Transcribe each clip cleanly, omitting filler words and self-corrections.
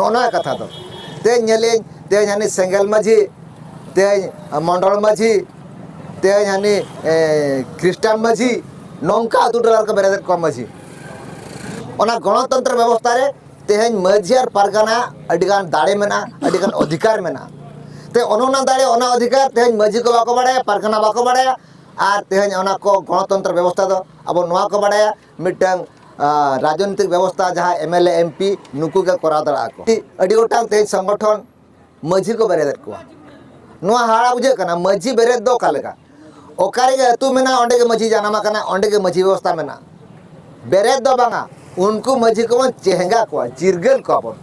नोना कथा दो तेज नेलें तेज हानी सेंगल माझी तेज मंडल माझी तेज हानी ख्रिस्टान माझी नौका अतु टोला को बेरेद को माझी ओना गणतंत्र व्यवस्था रे तेज माझी और पारगाना अडिगान दाड़े मेना अडिगान अधिकार मेना ते ओनोना दाड़े ओना अधिकार तेज माझी को बाको बाड़ाया पारगाना बाको बाड़ाया और तेज ओना को गणतंत्र व्यवस्था दो अब नोआ को बाड़ाया मिटंग राजनीतिक व्यवस्था जहाँ एमएलए एमपी नुकु के करा दड़ा को अडी गोटांग तेज संगठन माझी को बेरेद को नोआ हाड़ा बुझे कना माझी बेरेद दो कालेका ओकारे के अतु मेना ओंडे के माझी जानामा कना ओंडे के माझी व्यवस्था मेना बेरेद दो बांगा उनको माझी को मन चेहंगा को चिरगल को अपन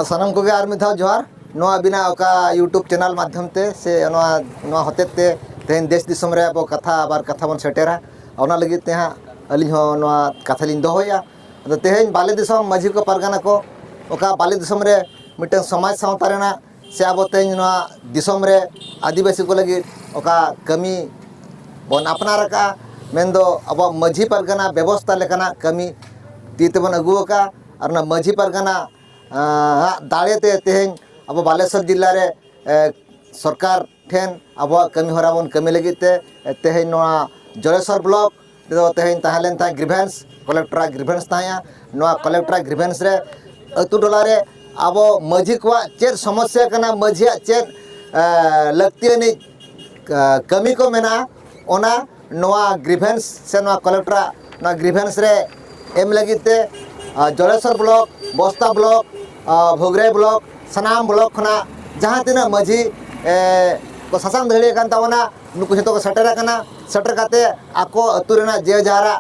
सनम को आर मिथा जोहार नोआ बिना ओका यूट्यूब चैनल माध्यम ते से नोआ होते ते तेन देश दिसम रे अब कथा आबार कथा बन सेटेरा ओना लगी ते हां अली हो नोआ कथा लिन दोहोया तो तेहन बाले दिसम माझी को पारगाना को ओका बाले दिसम रे मिटन समाज सावता रेना से अब तेन नोआ दिसम रे आदिवासी को लगी ओका कमी बन अपनार का मेन दो अब माझी पारगाना व्यवस्था लेकाना कमी तीते बन अगुओका और ना माझी पारगाना दाड़े ते तेहन अब बालेश्वर जिला रे सरकार ठेन अब कमी हरा बन कमी लगी तेहन नोआ जलेश्वर ब्लॉक तो तेहन ताहलेन ता ग्रीवेंस कलेक्टर ग्रीवेंस ताया नोआ कलेक्टर ग्रीवेंस रे अतु टोला रे अब माझी को चेर समस्या कना माझी चेर लगती कमी को मेना ओना नोआ ग्रीवेंस से नोआ कलेक्टर नोआ ग्रीवेंस रे एम लगी ते जलेश्वर ब्लॉक बस्ता ब्लॉक भोगरे ब्लॉक सनाम ब्लॉक खना जहाँ तीना माझी को सासान धड़े कान तावना नुकु हेतो को सटर काते आको अतु रेना जे जहारा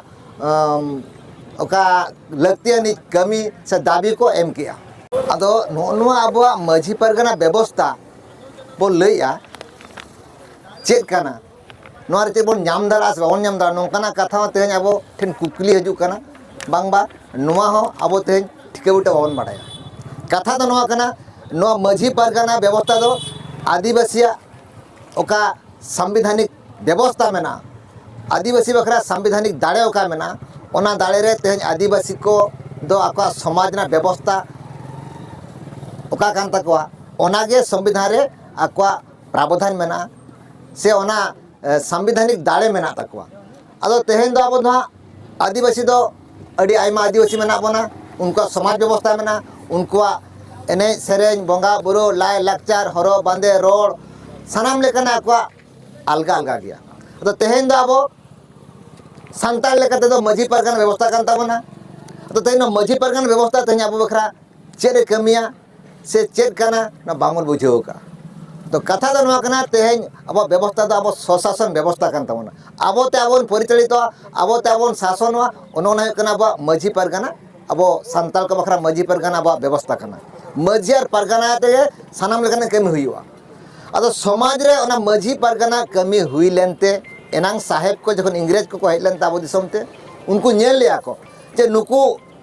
ओका लगती कमी से दाबी को एम किया अदो नोआ अब माझी पारगाना व्यवस्था बो लैया चेक काना नोआ रे बोन नाम दाड़ा से बाबन नाम दाड़ा नोंकाना कथा तेहन अब ठेन कुकली हजू काना बांगबा नोआ हो अब तेहन ठिके बुटे बाबन बाड़ाया कथा तो नोआ काना नोआ माझी पारगाना व्यवस्था दो आदिवासिया ओका संविधानिक व्यवस्था मेना आदिवासी बखरा संविधानिक दाड़े ओका मेना ओना दाड़े रे तेहन आदिवासी को दो आका समाज ना व्यवस्था ओका कान तकवा ओनागे संविधान रे आका प्रावधान मेना से ओना संविधानिक दाड़े मेना तकवा अदो तेहन दो अब ना आदिवासी दो अड़ी आयमा आदिवासी मेना बना उनका समाज व्यवस्था मेना उनका एने सेरेन बंगा बुरु लाय लाकचार हरो बांदे रोड सानाम लेकना को अलगा अलगा गया तो तेहन दो अब सांताल लेकते दो माझी पारगाना व्यवस्था कान ताबना तो तेहन माझी पारगाना व्यवस्था तेहन अब बखरा चेरे कमिया से चेक काना ना बांगुन बुझेव का तो कथा दो नोआ काना तेहन अब व्यवस्था दो अब स्वशासन व्यवस्था कान ताबना अब ते अब परिचालित अब ते अब शासन ओनोना काना अब माझी पारगाना अब सांताल को बखरा माझी पारगाना अब व्यवस्था काना माझी और पारगाना ते सानाम लेकाना कमी हुईवा अदो समाज रे ओना माझी पारगाना कमी हुई लेनते एनांग साहेब को जखन इंग्रेज को हेज लेन अब दिसम ते उनको नेल लिया को जे नुकु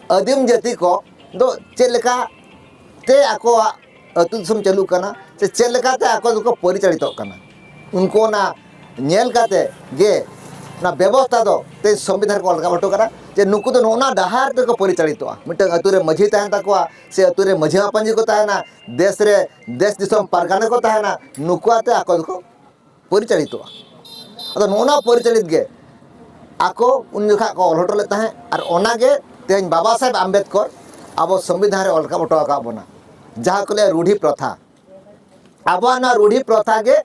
आदिम जाति को दो चेद लेका ते आको अतु दिसम चालू काना से चेद लेका ते आको दुको परिचालित काना उनको ना नेल काते गे ना व्यवस्था दो ते संविधान को अलगा बटो करा जे नुकु दो नोना डहार ते को परिचालित मिट अतु रे माझी ताहन ताको से अतु रे माझी पंजी को ताहना देश रे देश दिसम पारगाना को ताहना नुकु आते आको दुको परिचालित अदो नोना परिचालित गे आको उन जखा को अलहटो ले ताहे और ओना गे तेन बाबा साहेब आम्बेडकर अब संविधान रे अलगा बटो का बना जहाँ को ले रूढ़ी प्रथा अब ना रूढ़ी प्रथा गे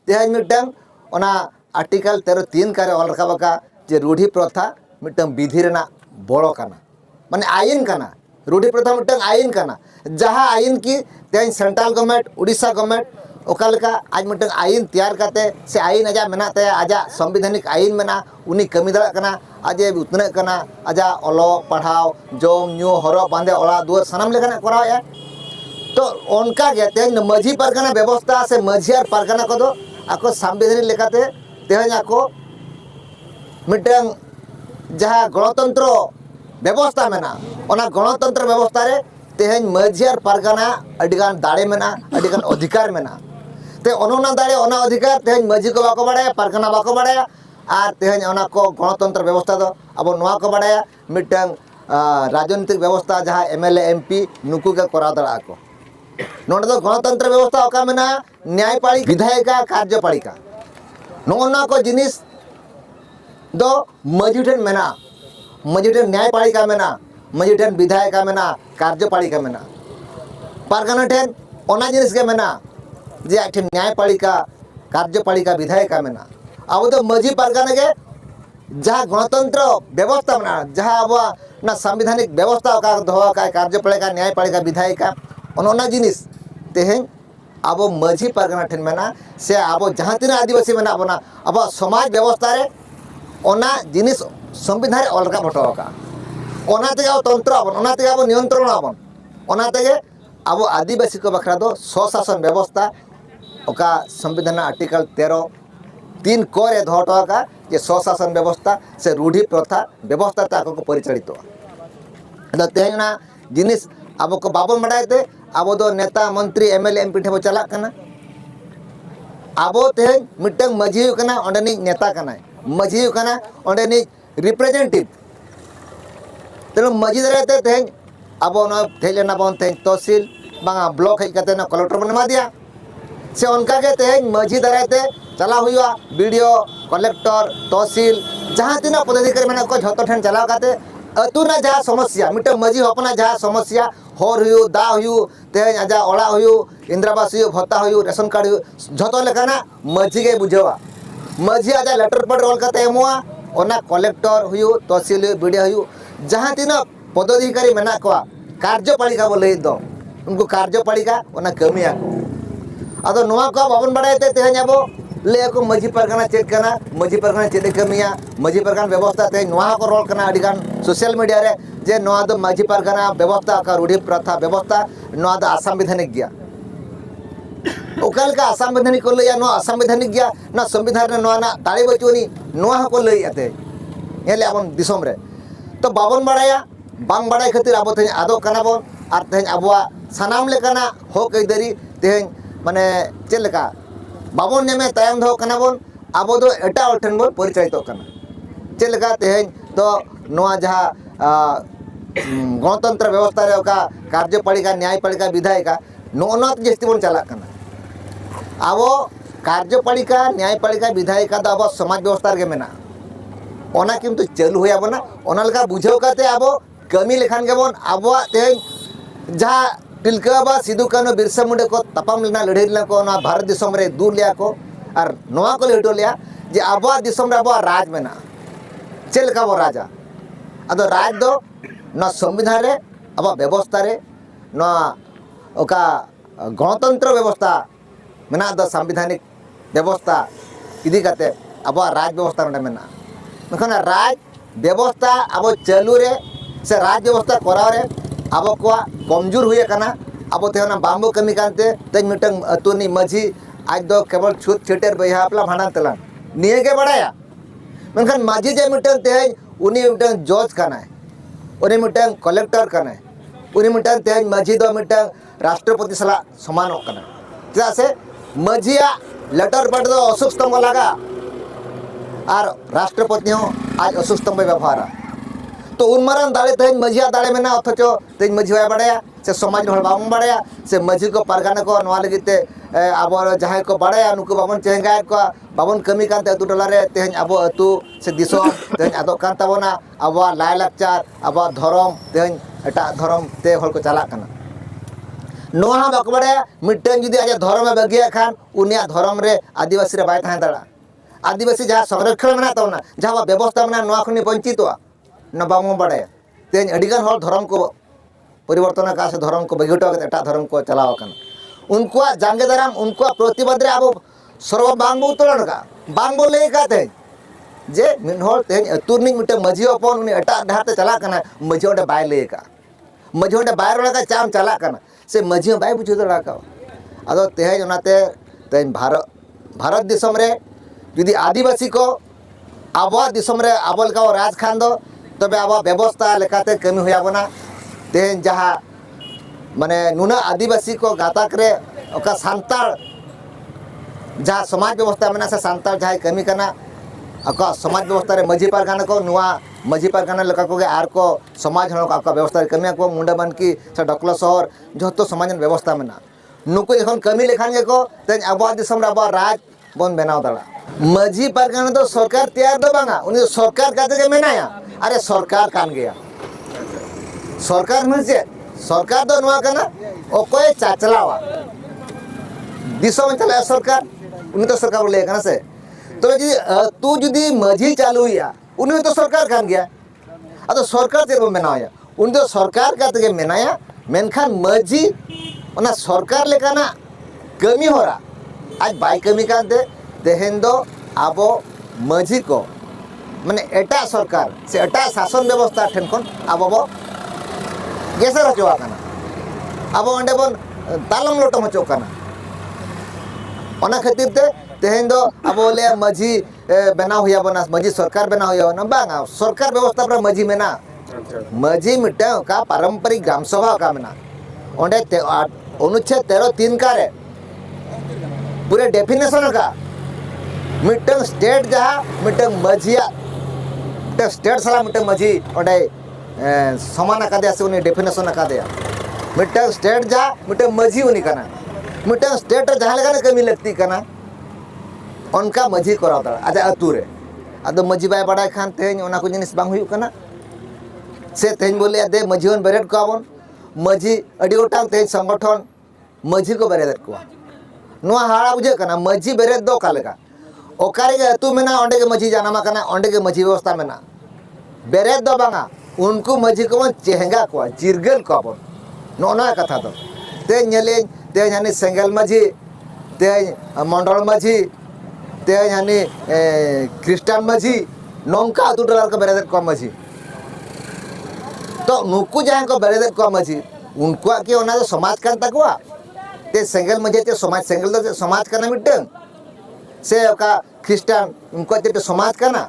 तेन मिटम ओना आर्टिकल 13(3) का अलगा बका जे रूढ़ी प्रथा मिटम विधि रेना बड़ो काना माने आईन काना रूढ़ी प्रथा मिटम आईन काना जहाँ आईन की तेन सेंट्रल गवर्नमेंट उड़ीसा गवर्नमेंट ओकालका आज मिटम आईन तैयार करते से आईन आजा मेना ते आजा संविधानिक आईन मेना उनी कमी दड़ा काना आजे उतने काना आजा ओलो पढ़ाओ जम न्यू हरो बांधे ओला दुआर सानाम लेकाना कराया तो उनका गे तेन माझी पारगाना व्यवस्था से माझी और पारगाना को दो आको संविधानिक लेकाते तेहन आको मिटम जहाँ गणतंत्र व्यवस्था मेना ओना गणतंत्र व्यवस्था रे तेहन माझी और पारगाना अडिगान दाड़े मेना अडिगान अधिकार मेना ते ओनोना दाड़े ओना अधिकार तेहन माझी को बाको बाड़ाया पारगाना बाको बाड़ाया और तेहन ओना को गणतंत्र व्यवस्था दो अब नवा को बाड़ाया मिटंग राजनीतिक व्यवस्था जहाँ एमएलए एमपी नुकू के करा दड़ा को नोड दो गणतंत्र व्यवस्था ओका मेना न्यायपालिका विधायिका कार्यपालिका नोना को जिनिस दो मजी ठेन मेना मजी ठेन न्यायपालिका मेना मजी ठेन विधायिका मेना कार्यपालिका मेना पारगाना ठेन ओना जिनिस के मेना जे आठेन न्यायपालिका कार्यपालिका विधायिका मेना अब तो मजी पारगाना के जहाँ गणतंत्र व्यवस्था मेना जहाँ अब ना संवैधानिक व्यवस्था का दोहा का कार्यपालिका न्यायपालिका विधायिका ओना जिनिस तेहें अब मजी पारगाना ठेन मेना से अब जहाँ तीन आदिवासी मेना बना अब समाज व्यवस्था रे ओना जिनिस संविधान रे अलगा भटो का ओना तेगे अब तंत्र आबन ओना तेगे अब नियंत्रण आबन ओना तेगे अब आदिवासी को बखरा दो स्वशासन व्यवस्था ओका संविधान आर्टिकल 13(3) क रे धोटो का ये स्वशासन व्यवस्था से रूढ़ी प्रथा व्यवस्था तक को परिचालित हो तेना जिनिस अब को बाबन बड़ाते अब दो नेता मंत्री एमएलए एमपी ठेबो चला कना अब तेहन मिटंग मजी कना ओंडनी नेता कना मजी कना ओंडनी रिप्रेजेंटेटिव तेनो मजी दराते तेहन अब ना थेलेना बन तेहन तहसील बांगा ब्लॉक हेज कते ना कलेक्टर बन मा दिया से उनका के तेहन मजी दराते चला हुआ वीडियो कलेक्टर तहसील जहाँ तीना पदाधिकारी मेना को झतो ठेन चलाव काते अतु ना जहाँ समस्या मिटे मजी हपना जहाँ समस्या होर हुयु दा हुयु तेहन आजा ओला हुयु इंद्रावास हुयु भत्ता हुयु रेशन कार्ड हुयु झतो लेकाना मजी के बुझेवा मजी आजा लेटर पर रोल काते एमुआ ओना कलेक्टर हुयु तहसील हुयु वीडियो हुयु जहाँ तीना पदाधिकारी मेना को कार्यपालिका बोले दो उनको कार्यपालिका ओना कमिया को अदो नोआ को बाबन बड़ाते तेहन अब ले को मजी परगना चेक करना मजी परगना चेक कमिया मजी परगना व्यवस्था ते नोआ को रोल करना अडिगान सोशल मीडिया रे जे नोआ दो मजी परगना व्यवस्था का रूढ़ी प्रथा व्यवस्था नोआ दो असंवैधानिक गया ओकल का असंवैधानिक को लैया नोआ असंवैधानिक गया ना संविधान रे नोआ ना दाड़ी बचुनी नोआ को लैयाते हेले अपन दिसम रे तो बाबन बड़ाया बांग बड़ाई खातिर अब तेहन आदो कना बोन और तेहन अबवा सनाम लेकाना हक अइदारी तेहन माने चेद लेका बाबन नेमे तायम दो कना बोन अब दो एटा ठेन बोन परिचालित कना चेद लेका तेहन तो नोआ जहाँ गणतंत्र व्यवस्था रे ओका कार्यपालिका न्यायपालिका विधायिका नोना जस्ती बोन चला कना अब कार्यपालिका न्यायपालिका विधायिका दो अब समाज व्यवस्था रे मेना ओना किंतु चालू होया बना ओना लेका बुझाव काते अब कमी लेखान के बोन अब तेहन जहाँ तिलका बा सिदु कानो बिरसा मुंडा को तपाम लेना लड़ाई लेना को ना भारत दिसम रे दूर लिया को और नोआ को लेटो लिया जे अब दिसम रे अब राज मेना चेल का वो राजा अदो राज दो ना संविधान रे अब व्यवस्था रे ना ओका गणतंत्र व्यवस्था मेना दो संवैधानिक व्यवस्था इदी काते अब राज व्यवस्था रे मेना नखना राज व्यवस्था अब चालू रे से राज व्यवस्था कराव रे अब को कमजोर हुए कना अब तेना बाम्बो कमी कानते तेज मिटंग अतुनी मजी आज दो केवल छूत छेटर बया अपला भांडन तलान निये के बड़ाया मेनखान मजी जे मिटंग तेज उनी मिटंग जज कना उनी मिटंग कलेक्टर कना उनी मिटंग तेज मजी दो मिटंग राष्ट्रपति सला समान कना चेदा से मजिया लेटर पढ़ दो अशोक स्तंभ लगा और राष्ट्रपति हो आज अशोक स्तंभ व्यवहार तो उन मारान दाड़े तेज मजिया दाड़े में ना अथच तेज मजी होया बड़ाया से समाज हर बाबन बड़ाया से मजी को पारगाना को नवा लगिते अब जहां को बड़ाया नुको बाबन चेंगाय को बाबन कमी कानते अतु टोला रे तेज अब अतु से दिसोम तेज आदो कान ताबोना अब लाय लाकचार अब धर्म तेज एटा धर्म ते हल को चला कना नोहा बाको बड़ाया मिटन जुदी आज धर्म बगिया खान उनिया धर्म रे आदिवासी रे बाय थां दाड़ा आदिवासी जहां संरक्षण मेना तावना जहां व्यवस्था मेना नोआ खनि वंचितवा न बामो बड़ाया तेज अडिगान हल धर्म को परिवर्तन का से धर्म को बगिटो एटा धर्म को चलाव कना उनको जांगे दाराम उनको प्रतिबाद रे अब सर्व बांग उतरण का बांग बोले का ते जे मिन हल तेज अतुरनी मिटे मजी अपन उनी एटा डाहर ते चला कना मजी ओडे बाय ले का मजी ओडे बाय रोला का चाम चला कना से मजी बाय बुझो दड़ा का अदो तेज ओनाते तेज भारत दिसम रे जुदी आदिवासी को आबो दिसम रे आबल का राज खान दो तबे अब व्यवस्था लेकाते कमी हुआ बना तेज जहाँ माने नुना आदिवासी को गाताक रे ओका सांताल जहाँ समाज व्यवस्था मेना से सांताल जहाँ कमी करना आको समाज व्यवस्था रे मझी पारगाना को नुआ मझी पारगाना लेका को आर को समाज हण को आको व्यवस्था कमिया को मुंडा मानकी से डकला शहर जो समाज व्यवस्था में नुको एखन कमी लेखान के को तेज आबा दिसम आबा राज बन बनाव दाड़ा मझी पारगाना तो सरकार तैयार दो बांगा उनी सरकार काते के मेनाया अरे सरकार कान गया सरकार में से सरकार दो नुआ कना ओकोय चाचलावा दिसम चला सरकार उनी तो सरकार बोले कना से तो जी तू जुदी मझी चालू या उन्हें तो सरकार कान गया अतो सरकार ते मेनाया उन तो सरकार काते के मेनाया मेनखान मझी ओना सरकार लेकाना कमी होरा आज बाय कमी कानते तेहेन दो आबो मझी को माने एटा सरकार से एटा शासन व्यवस्था ठेन खन आबो बो गेसर हचवा काना आबो अंडे बन तालम लोटम हचो काना ओना खातिर ते तेहेन दो आबो ले मझी बनाव हुया बना मझी सरकार बनाव हुया ना बांगा सरकार व्यवस्था पर मझी में ना मझी मिटे का पारंपरिक ग्राम सभा का में ना ओंडे अनुच्छेद 13(3) का रे पूरे डेफिनेशन का मिटंग स्टेट जहाँ मिटंग मझिया स्टेट साला मिटंग मझी ओंडे समान का दिया से उन्हें डेफिनेशन का दिया मिटंग स्टेट जहाँ मिटंग मझी उन्हीं का ना मिटंग स्टेट जहाँ लगा ना कमी लगती का ना उनका मझी कराव दाड़ा आजा अतु रे आदो मझी बाय बड़ा खान तेज ओना को जिनिस बांग हुई कना से तेज बोले दे मझी वन बेरेट को आबन मझी अडी गोटांग तेज संगठन मझी को बेरेट को नुआ हाड़ा बुझे कना मझी बेरेट दो का लेका ओकारे के अतु मेना ओंडे के मझी जानामा कना ओंडे के मझी व्यवस्था मेना बेरेट दो बांगा उनको मझी को चेहंगा को जिरगल को आबन नोना कथा दो तेज नेले तेज हानि सेंगल मझी तेज मंडल मझी तेज हानि ख्रिस्टान मझी नौका अतु डॉलर को बेरेट को मझी तो नुकु जहाँ को बेरेट को मझी उनको के ओना तो समाज कान तकुआ ते सेंगल मझी ते समाज सेंगल तो समाज काना मिटंग से ओका ख्रिस्टान उनको ते समाज काना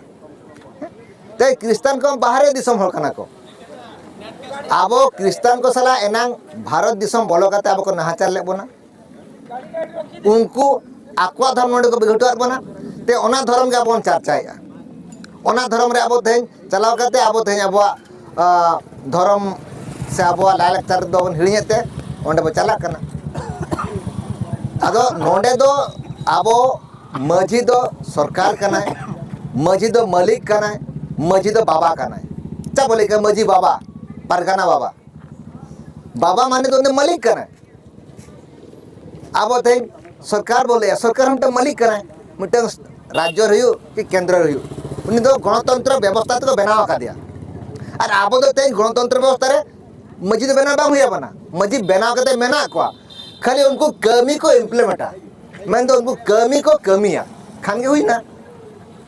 ते क्रिस्तान को बाहरे दिसम हल काना को आबो क्रिस्तान को सला एनांग भारत दिसम बोलो काते आबो को नहाचार ले बोना उनको आक्वा धर्म नोडे को बिघटुआर बना ते ओना धर्म के आबो चर्चाया ओना धर्म रे आबो तेन चलाव काते आबो तेन आबो धर्म से आबो लाय लाकचार दो बन हिड़ियते ओंडे बो चला कना आदो नोडे दो आबो मझी दो सरकार कना मझी दो मालिक कना मझी दो बाबा कना चा बोले के मझी बाबा परगना बाबा बाबा माने तो उन्हें मालिक कना आबो तेन सरकार बोले सरकार हम तो मालिक कना मिटंग राज्य रहियो कि केंद्र रहियो उन्हें तो गणतंत्र व्यवस्था तो बनावा का दिया और आबो तो तेज गणतंत्र व्यवस्था रे मझी तो बना हुआ बना मझी बनाव करते मेना को खाली उनको कमी को इम्प्लीमेंटा मैं तो उनको कमी को कमिया खान के हुई ना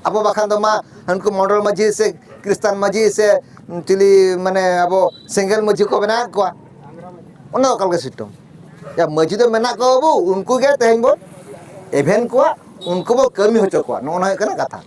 अब बाखान तो माँ उनको मंडल मझी से क्रिस्तान मझी से चिली माने अब सिंगल मझी को बना को उन्हें कल के सिस्टम या मझी तो मेना को उनको क्या तेहन बो एवेन को उनको वो कमी हो चुका ना कथा